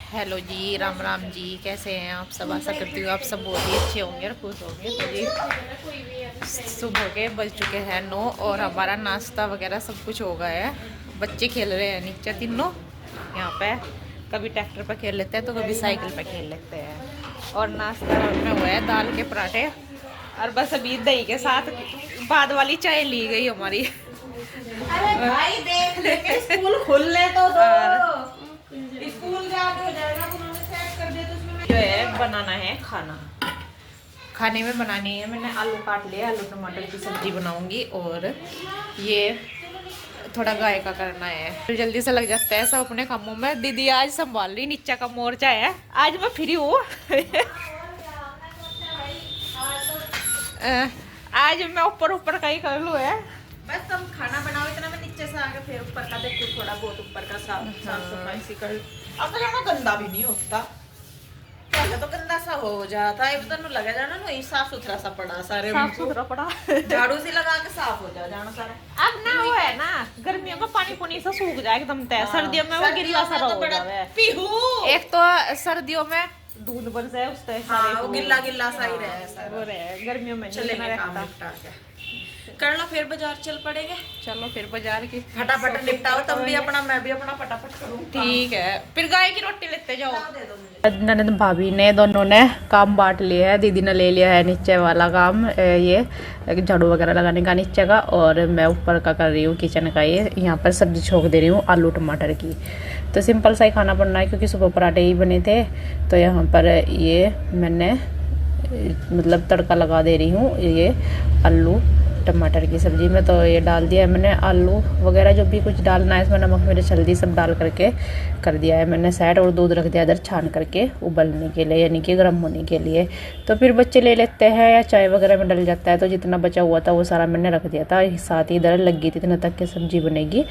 Hello जी, राम राम जी। कैसे हैं आप सब? आशा करती हूँ आप सब बहुत ही अच्छे होंगे और खुश होंगे। तो जी सुबह के बज चुके हैं 9 और हमारा नाश्ता वगैरह सब कुछ हो गया है। बच्चे खेल रहे हैं नीचे तीनों यहाँ पे। कभी ट्रैक्टर पर खेल लेते हैं तो कभी साइकिल पर खेल लेते हैं। और नाश्ता में हुआ है दाल के पराठे और बस अभी दही के साथ बाद वाली चाय ली गई हमारी। अरे भाई देख लेंगे, स्कूल खुलने तो दो। स्कूल जाके हो जाएगा, उन्होंने सेट कर दिया तो उसमें जो है बनाना है खाना। खाने में बनानी है, मैंने आलू काट लिया, आलू टमाटर की सब्जी बनाऊंगी। और ये थोड़ा गाय का करना है, फिर जल्दी से लग जाता है सब अपने कामों में। दीदी आज संभाल रही, नीचे का मोर्चा है, आज मैं फ्री हूँ। आज मैं ऊपर ऊपर का ही कर लूँ है। बस तुम खाना बनाओ इतना, मैं नीचे से आके फिर ऊपर का देखती हूँ, थोड़ा बहुत ऊपर का साफ सफाई सी कर। अब तो जाना गंदा भी नहीं होता, पहले तो गंदा सा हो जाता है, अब तो लगा जाना ना साफ सुथरा सा पड़ा, सारे साफ सुथरा पड़ा। झाड़ू से लगा के साफ हो जाना सारा। अब ना वो है ना, गर्मियों में पानी पुनी से सूख जाए एकदम तय, सर्दियों में वो गिल्ला सारा हो जावे। एक तो सर्दियों में दूध बन जाए उस तरह सारे वो गिल्ला गिल्ला सा ही रहे सारा। वो रहे, गर्मियों में नहीं चलेंगे काम रहता। निपटा के कर लो, फिर बाजार चल पड़ेंगे। चलो फिर बाजार की फटाफट निपटाओ, तुम भी अपना मैं भी अपना फटाफट करूँ। ठीक है, फिर गाय की रोटी लेते जाओ। दे दो मुझे। ननद भाभी ने दोनों ने काम बांट लिया है। दीदी ने ले लिया है नीचे वाला काम, ये झाड़ू वगैरह लगाने का नीचे का, और मैं ऊपर का कर रही हूँ किचन का। ये यहाँ पर सब्जी छोक दे रही हूँ आलू टमाटर की। तो सिंपल सा ही खाना बनना है क्योंकि सुबह पराठे ही बने थे। तो यहाँ पर ये मैंने मतलब तड़का लगा दे रही हूँ ये आलू टमाटर की सब्जी में। तो ये डाल दिया है मैंने आलू वगैरह जो भी कुछ डालना है इसमें, नमक मिर्च हल्दी सब डाल करके कर दिया है मैंने साइड। और दूध रख दिया इधर छान करके उबलने के लिए, यानी कि गर्म होने के लिए। तो फिर बच्चे ले लेते हैं या चाय वगैरह में डल जाता है। तो जितना बचा हुआ था वो सारा मैंने रख दिया था, साथ ही इधर लग गई थी इतना तक की सब्जी बनेगी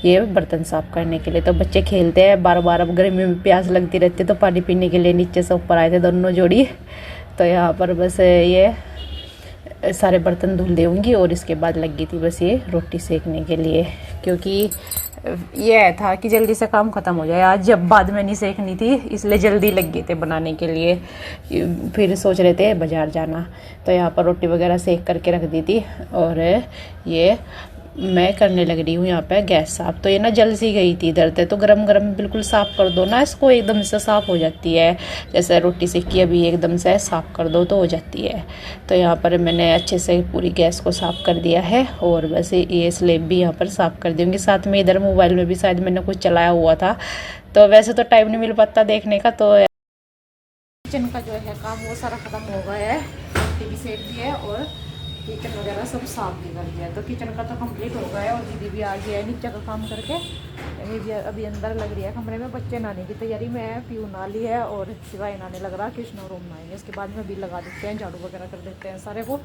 ये बर्तन साफ करने के लिए। तो बच्चे खेलते हैं बार बार, अब गर्मी में प्यास लगती रहती है तो पानी पीने के लिए नीचे से ऊपर आए थे दोनों जोड़ी। तो यहाँ पर बस ये सारे बर्तन धुल देंगी और इसके बाद लग गई थी बस ये रोटी सेकने के लिए, क्योंकि ये था कि जल्दी से काम ख़त्म हो जाए। आज जब बाद में नहीं सेकनी थी इसलिए जल्दी लग गए थे बनाने के लिए। फिर सोच रहे थे बाज़ार जाना, तो यहाँ पर रोटी वगैरह सेक करके रख दी थी। और ये मैं करने लग रही हूँ यहाँ पे गैस साफ। तो ये ना जल सी गई थी इधर से, तो गरम गरम बिल्कुल साफ़ कर दो ना इसको, एकदम से साफ़ हो जाती है। जैसे रोटी सेकी अभी एकदम से साफ़ कर दो तो हो जाती है। तो यहाँ पर मैंने अच्छे से पूरी गैस को साफ़ कर दिया है और बस ये स्लेब भी यहाँ पर साफ़ कर दूँगी। साथ में इधर मोबाइल में भी शायद मैंने कुछ चलाया हुआ था, तो वैसे तो टाइम नहीं मिल पाता देखने का। तो किचन का जो है काम वो सारा ख़त्म हो गया है, रोटी भी सेक दी है और किचन वगैरह सब साफ भी कर दिया है। तो किचन का तो कंप्लीट हो गया है और दीदी भी आ गया है नीचे का काम करके। ये भी अभी अंदर लग रही है कमरे में, बच्चे नहाने की तैयारी में है। पीयू नहा ली है और सिवाय नहाने लग रहा, कृष्ण रूम नहाएंगे। इसके बाद में भी लगा देते हैं, झाड़ू वगैरह कर देते हैं सारे को,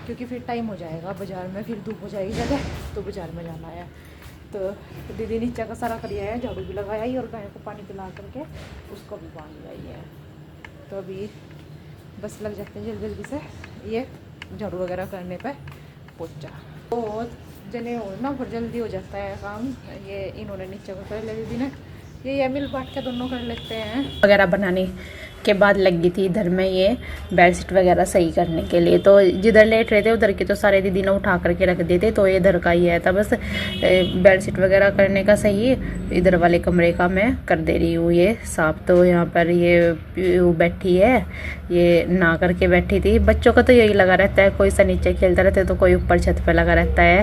क्योंकि फिर टाइम हो जाएगा बाज़ार में, फिर धूप हो जाएगी जगह तो बाज़ार में जाना है। तो दीदी नीचे का सारा कर है, झाड़ू भी लगाया ही और गाय को पानी पिला करके उसको भी बांध लगाई है। तो अभी बस लग जाते हैं जल्दी जल्दी से ये झाड़ू वगैरह करने पे पोचा। तो जने हो ना फिर जल्दी हो जाता है काम। ये इन्होंने नीचे को कर लिया दीदी ने, ये मिल बांट के दोनों कर लेते हैं। वगैरह बनाने के बाद लग गई थी इधर में ये बेडशीट वगैरह सही करने के लिए। तो जिधर लेट रहे थे उधर की तो सारे दीदी ने उठा करके रख देते, तो ये इधर का ही है था बस बेडशीट वगैरह करने का सही। इधर वाले कमरे का मैं कर दे रही हूँ ये साफ। तो यहाँ पर ये बैठी है, ये नहा करके बैठी थी। बच्चों का तो यही लगा रहता है, कोई सा नीचे खेलता रहता है तो कोई ऊपर छत पे लगा रहता है,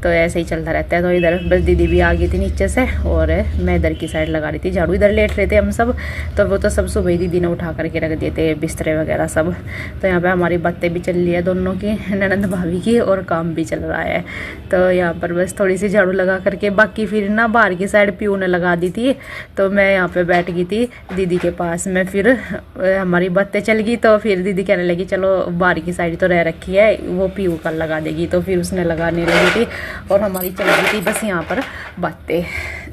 तो ऐसे ही चलता रहता है। तो इधर बस दीदी भी आ गई थी नीचे से और मैं इधर की साइड लगा रही थी झाड़ू। इधर लेट रहे थे हम सब, तो वो तो सब सुबह ही दीदी ने उठा करके रख दिए थे बिस्तरे वगैरह सब। तो यहाँ पे हमारी बातें भी चल रही है दोनों की, ननद भाभी की, और काम भी चल रहा है। तो यहाँ पर बस थोड़ी सी झाड़ू लगा करके, बाकी फिर ना बाहर की साइड पीयू ने लगा दी थी, तो मैं यहाँ पे बैठ गई थी दीदी के पास में। फिर हमारी बातें चल गई, तो फिर दीदी कहने लगी चलो बाहर की साइड तो रह रखी है वो पीयू का लगा देगी, तो फिर उसने लगाने लगी थी और हमारी चल रही थी बस यहाँ पर बातें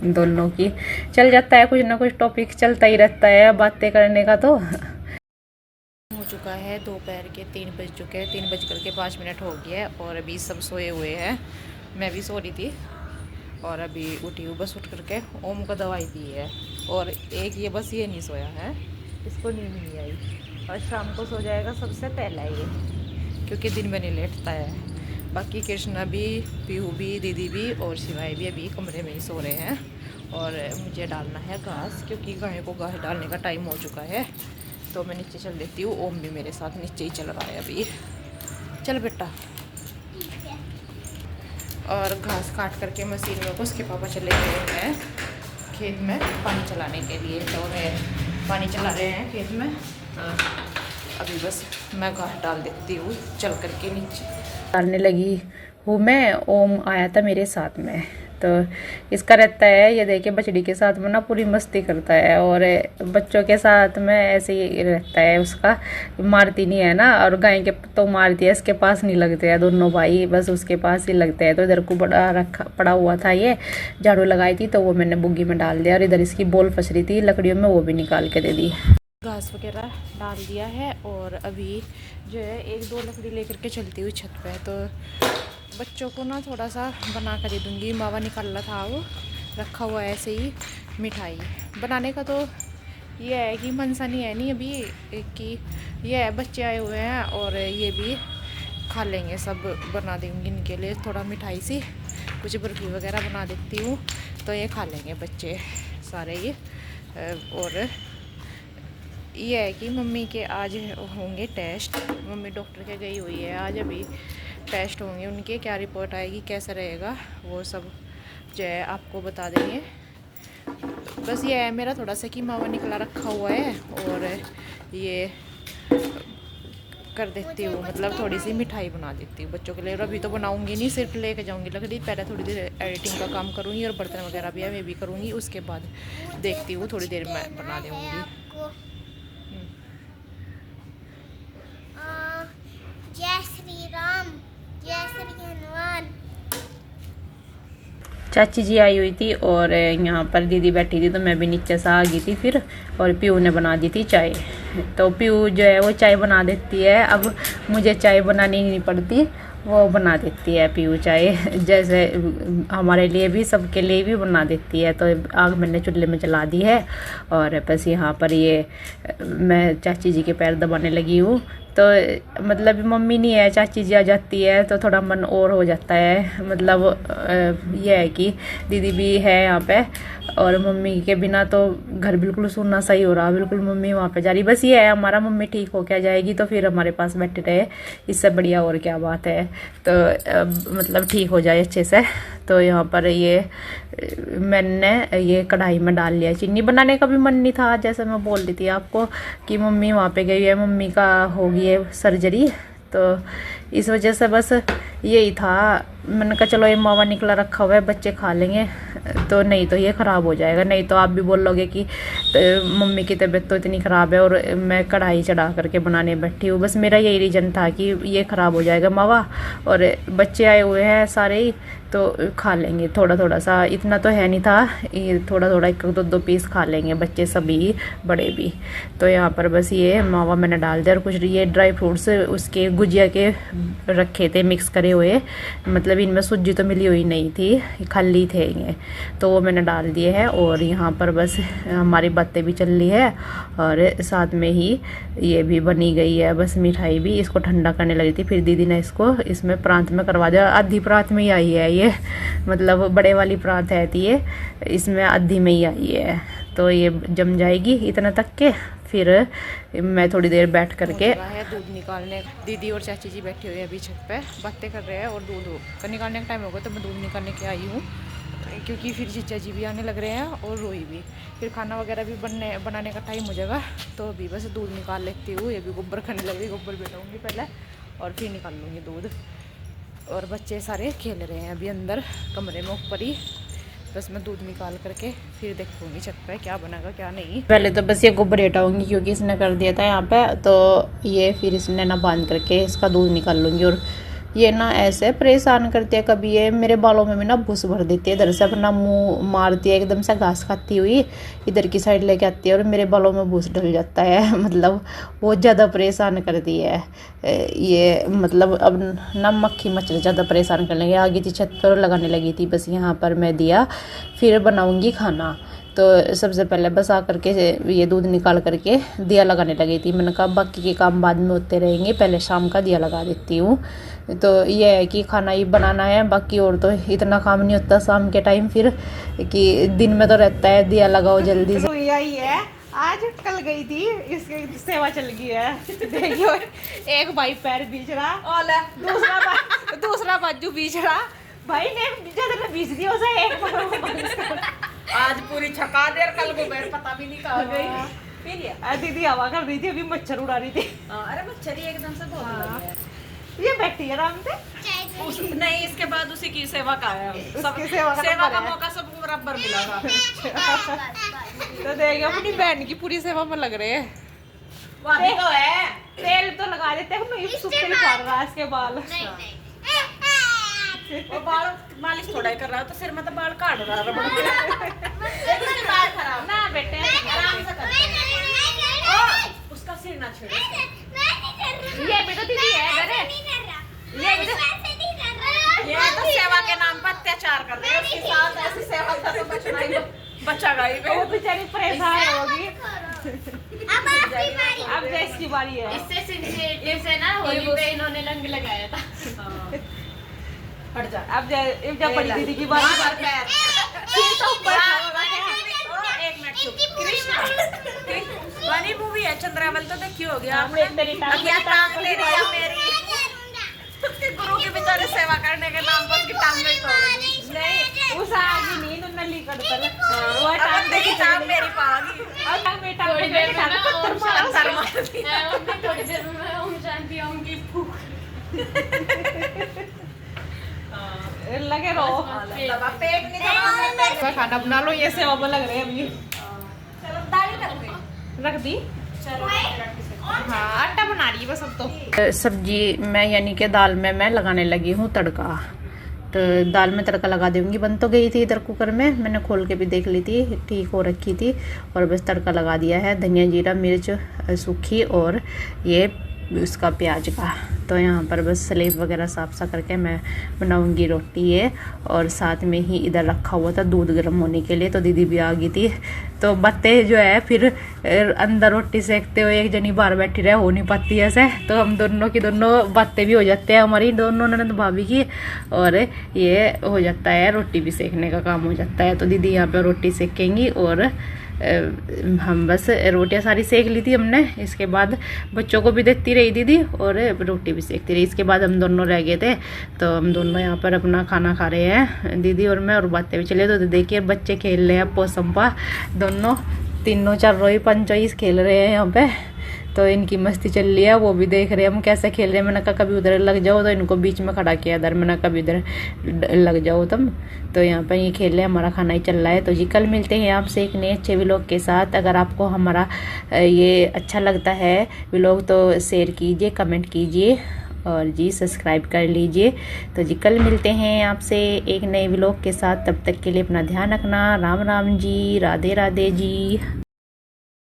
दोनों की। चल जाता है, कुछ ना कुछ टॉपिक चलता ही रहता है बातें करने का। तो हो चुका है दोपहर के 3 बज चुके हैं, 3 बज कर के 5 मिनट हो गया है और अभी सब सोए हुए हैं, मैं भी सो रही थी। और अभी उठी हूँ बस, उठ करके ओम को दवाई दी है। और एक ये बस ये नहीं सोया है, इसको नींद नहीं आई, और शाम को सो जाएगा सबसे पहला ये, क्योंकि दिन में नहीं लेटता है। बाकी कृष्णा भी, पीहू भी, दीदी भी और शिवाय भी अभी कमरे में ही सो रहे हैं। और मुझे डालना है घास, क्योंकि गाय को घास डालने का टाइम हो चुका है। तो मैं नीचे चल देती हूँ, ओम भी मेरे साथ नीचे ही चल रहा है अभी। चल बेटा। और घास काट करके मशीन में को उसके पापा चले गए हैं खेत में पानी चलाने के लिए। तो मैं पानी चला रहे हैं खेत में, तो अभी बस मैं घास डाल देती हूँ चल करके नीचे। डालने लगी हूँ मैं, ओम आया था मेरे साथ में। तो इसका रहता है, ये देखिए बछड़ी के साथ में ना पूरी मस्ती करता है, और बच्चों के साथ में ऐसे ही रहता है उसका, मारती नहीं है ना। और गाय के तो मारती है, इसके पास नहीं लगते हैं दोनों भाई, बस उसके पास ही लगते हैं। तो इधर को पड़ा हुआ था, ये झाड़ू लगाई थी तो वो मैंने बुग्गी में डाल दिया, और इधर इसकी बोल फंस रही थी लकड़ियों में, वो भी निकाल के दे दी। घास वगैरह डाल दिया है, और अभी जो है 1-2 लकड़ी लेकर के चलती हुई छत पे। तो बच्चों को ना थोड़ा सा बना कर दे दूँगी। मावा निकालना था, वो रखा हुआ है ऐसे ही। मिठाई बनाने का तो ये है कि मन सा नहीं है नहीं अभी, कि ये है बच्चे आए हुए हैं और ये भी खा लेंगे सब। बना दूँगी इनके लिए थोड़ा मिठाई सी, कुछ बर्फी वगैरह बना देती हूँ, तो ये खा लेंगे बच्चे सारे ही। और ये है कि मम्मी के आज होंगे टेस्ट, मम्मी डॉक्टर के गई हुई है आज, अभी टेस्ट होंगे उनके, क्या रिपोर्ट आएगी कैसा रहेगा वो सब जो है आपको बता देंगे। बस ये है मेरा थोड़ा सा कि मावा निकला रखा हुआ है, और ये कर देती हूँ, मतलब थोड़ी सी मिठाई बना देती हूँ बच्चों के लिए। और अभी तो बनाऊँगी नहीं, सिर्फ लेके जाऊँगी लकड़ी, पहले थोड़ी देर एडिटिंग का काम करूँगी, और बर्तन वगैरह भी है मैं भी करूँगी, उसके बाद देखती हूँ थोड़ी देर में बना दूँगी। जय श्री राम, जय श्री हनुमान। चाची जी आई हुई थी, और यहाँ पर दीदी बैठी थी, तो मैं भी नीचे से आ गई थी फिर। और पीहू ने बना दी थी चाय, तो पीहू जो है वो चाय बना देती है। अब मुझे चाय बनानी नहीं पड़ती, वो बना देती है पीहू चाय, जैसे हमारे लिए भी सबके लिए भी बना देती है। तो आग मैंने चूल्हे में जला दी है, और बस यहाँ पर ये मैं चाची जी के पैर दबाने लगी हूँ। तो मतलब मम्मी नहीं है, चाची जी आ जाती है तो थोड़ा मन और हो जाता है। मतलब ये है कि दीदी भी है यहाँ पे, और मम्मी के बिना तो घर बिल्कुल सुनना सही हो रहा, बिल्कुल मम्मी वहाँ पे जा रही। बस ये है हमारा, मम्मी ठीक हो क्या जाएगी तो फिर हमारे पास बैठे रहे, इससे बढ़िया और क्या बात है। तो मतलब ठीक हो जाए अच्छे से। तो यहाँ पर ये मैंने ये कढ़ाई में डाल लिया। चीनी बनाने का भी मन नहीं था, जैसे मैं बोल रही थी आपको कि मम्मी वहाँ पे गई है, मम्मी का हो गई है सर्जरी, तो इस वजह से बस यही था। मैंने कहा चलो ये मावा निकला रखा हुआ है, बच्चे खा लेंगे, तो नहीं तो ये ख़राब हो जाएगा। नहीं तो आप भी बोलोगे कि तो मम्मी की तबीयत तो इतनी ख़राब है और मैं कढ़ाई चढ़ा करके बनाने बैठी हूँ। बस मेरा यही रीज़न था कि ये ख़राब हो जाएगा मावा, और बच्चे आए हुए हैं सारे ही, तो खा लेंगे थोड़ा थोड़ा सा, इतना तो है नहीं था, ये थोड़ा थोड़ा 1-2 पीस खा लेंगे बच्चे सभी, बड़े भी। तो यहाँ पर बस ये मावा मैंने डाल दिया, और कुछ ये ड्राई फ्रूट्स उसके गुजिया के रखे थे मिक्स करे हुए, मतलब इनमें सूजी तो मिली हुई नहीं थी, खाली थे ये, तो वो मैंने डाल दिए हैं। और यहाँ पर बस हमारी बातें भी चल रही है, और साथ में ही ये भी बनी गई है बस मिठाई भी। इसको ठंडा करने लगी थी, फिर दीदी ने इसको इसमें प्रांत में करवा दिया। आधी प्रांत में ही आई है ये, मतलब बड़े वाली प्रांत है थी ये, इसमें आधी में ही आई है। तो ये जम जाएगी इतना तक के, फिर मैं थोड़ी देर बैठ करके दूध निकालने, दीदी और चाची जी बैठे हुए अभी छत पे बातें कर रहे हैं, और दूध का निकालने का टाइम होगा तो मैं दूध निकालने के आई हूँ, क्योंकि फिर जीजा जी भी आने लग रहे हैं और रोई भी, फिर खाना वगैरह भी बनाने का टाइम हो जाएगा। तो अभी बस दूध निकाल लेती हूँ, ये भी गोबर खाने लगी, गोबर बैठाऊँगी पहले और फिर निकाल लूँगी दूध। और बच्चे सारे खेल रहे हैं अभी अंदर कमरे में ऊपर ही, बस मैं दूध निकाल करके फिर देखूँगी छत पे क्या बनेगा क्या नहीं। पहले तो बस ये गोबर हटाऊँगी क्योंकि इसने कर दिया था यहाँ पे, तो ये फिर इसने ना बांध करके इसका दूध निकाल लूँगी। और ये ना ऐसे परेशान करती है, कभी ये मेरे बालों में भी ना भूस भर देती है, इधर से अपना मुंह मारती है एकदम से घास खाती हुई, इधर की साइड लेके आती है और मेरे बालों में भूस डल जाता है मतलब बहुत ज़्यादा परेशान करती है ये। मतलब अब ना मक्खी मच्छर ज़्यादा परेशान करने लगी। आ गई थी छत पर लगाने लगी थी बस यहाँ पर मैं दिया, फिर बनाऊँगी खाना। तो सबसे पहले बस आ करके ये दूध निकाल करके दिया लगाने लगी थी। मैंने कहा बाकी के काम बाद में होते रहेंगे, पहले शाम का दिया लगा देती हूँ। तो ये है कि खाना ही बनाना है, बाकी और तो इतना काम नहीं होता शाम के टाइम, फिर कि दिन में तो रहता है दिया लगाओ जल्दी से। यही है, आज कल गई थी, इसकी सेवा चल गई है। देखियो एक भाई पैर बीच रहा और दूसरा बाजू बीच रहा, भाई ने ज्यादा बीच दिया उसे एक आज पूरी छका देर, कल को पैर पता भी नहीं कहाँ गई। दीदी हवा कर रही थी, अभी मच्छर उड़ा रही थी। अरे मच्छर ही एकदम से बहुत ये बैठी है आराम से। नहीं, इसके बाद उसी की सेवा का है, सबकी सेवा का मौका सबको बराबर मिला था। तो देखिए अपनी बहन की पूरी सेवा में लग रहे हैं। तो है तेल तो लगा देते हैं, इसके बाल वो बाल मालिश थोड़ा ही कर रहा है, तो सिर में तो बाल काट रहा है। बाल खराब ना बेटे, आराम से कर, उसका सिर ना छेड़ो। ये भी तो दीदी है अरे, ये तो सेवा के नाम पर अत्याचार कर रहे हैं, उसके साथ ऐसी सेवा का तो बचना ही बचेगा ही। वो बेचारी परेशान होगी। अब देश की बारी है। इससे सिंसियरिटी से ना होली पे इन्होंने रंग लगाया था। हट जा। अब जब बड़ी दीदी की बारी एक मिनट चुप। कृष्णा वाली मूवी है चंद्रावल, तो देखी होगी आपने। क्या टांग ले रही है मेरी, उसके गुरु के बेचारे सेवा करने के नाम पर उसकी टांग नहीं तोड़। नहीं उस आगे नींद नली कर पर वो टांग देखी टांग मेरी पागी और टांग में टांग में टांग पत्थर मारती है। मैं थोड़ी देर में ओम शांति ओम की फूक लगे रहो। पेट नहीं खाना बना लो, ये सेवा में लग रहे हैं अभी। चलो दाल रख दी। चलो हाँ आटा बना रही है बस अब तो। सब्जी में यानी कि दाल में मैं लगाने लगी हूँ तड़का। तो दाल में तड़का लगा दूँगी। बन तो गई थी इधर कुकर में, मैंने खोल के भी देख ली थी, ठीक हो रखी थी। और बस तड़का लगा दिया है, धनिया जीरा मिर्च सूखी और ये उसका प्याज का। तो यहाँ पर बस स्लेब वगैरह साफ सा करके मैं बनाऊंगी रोटी ये। और साथ में ही इधर रखा हुआ था दूध गर्म होने के लिए, तो दीदी भी आ गई थी। तो बातें जो है फिर अंदर रोटी सेकते हुए एक जनी बाहर बैठी रहे, हो नहीं पाती ऐसे, तो हम दोनों की दोनों बातें भी हो जाते हैं, हमारी दोनों ननद भाभी की, और ये हो जाता है रोटी भी सेकने का काम हो जाता है। तो दीदी यहाँ पर रोटी सेकेंगी और हम बस रोटियां सारी सेक ली थी हमने। इसके बाद बच्चों को भी देती रही दीदी और रोटी भी सेकती रही। इसके बाद हम दोनों रह गए थे, तो हम दोनों यहाँ पर अपना खाना खा रहे हैं, दीदी और मैं, और बातें भी चले। तो देखिए बच्चे खेल रहे हैं पोसंपा, दोनों तीनों चार रोई पंचोईस खेल रहे हैं यहाँ पे। तो इनकी मस्ती चल रही है, वो भी देख रहे हैं हम कैसे खेल रहे हैं। मैंने कहा कभी उधर लग जाओ, तो इनको बीच में खड़ा किया इधर, मैंने कभी इधर लग जाओ तुम। तो यहाँ पर ये खेल रहे हैं, हमारा खाना ही चल रहा है। तो जी कल मिलते हैं आपसे एक नए अच्छे व्लॉग के साथ। अगर आपको हमारा ये अच्छा लगता है व्लॉग तो शेयर कीजिए, कमेंट कीजिए और जी सब्सक्राइब कर लीजिए। तो जी कल मिलते हैं आपसे एक नए व्लॉग के साथ, तब तक के लिए अपना ध्यान रखना। राम राम जी, राधे राधे जी।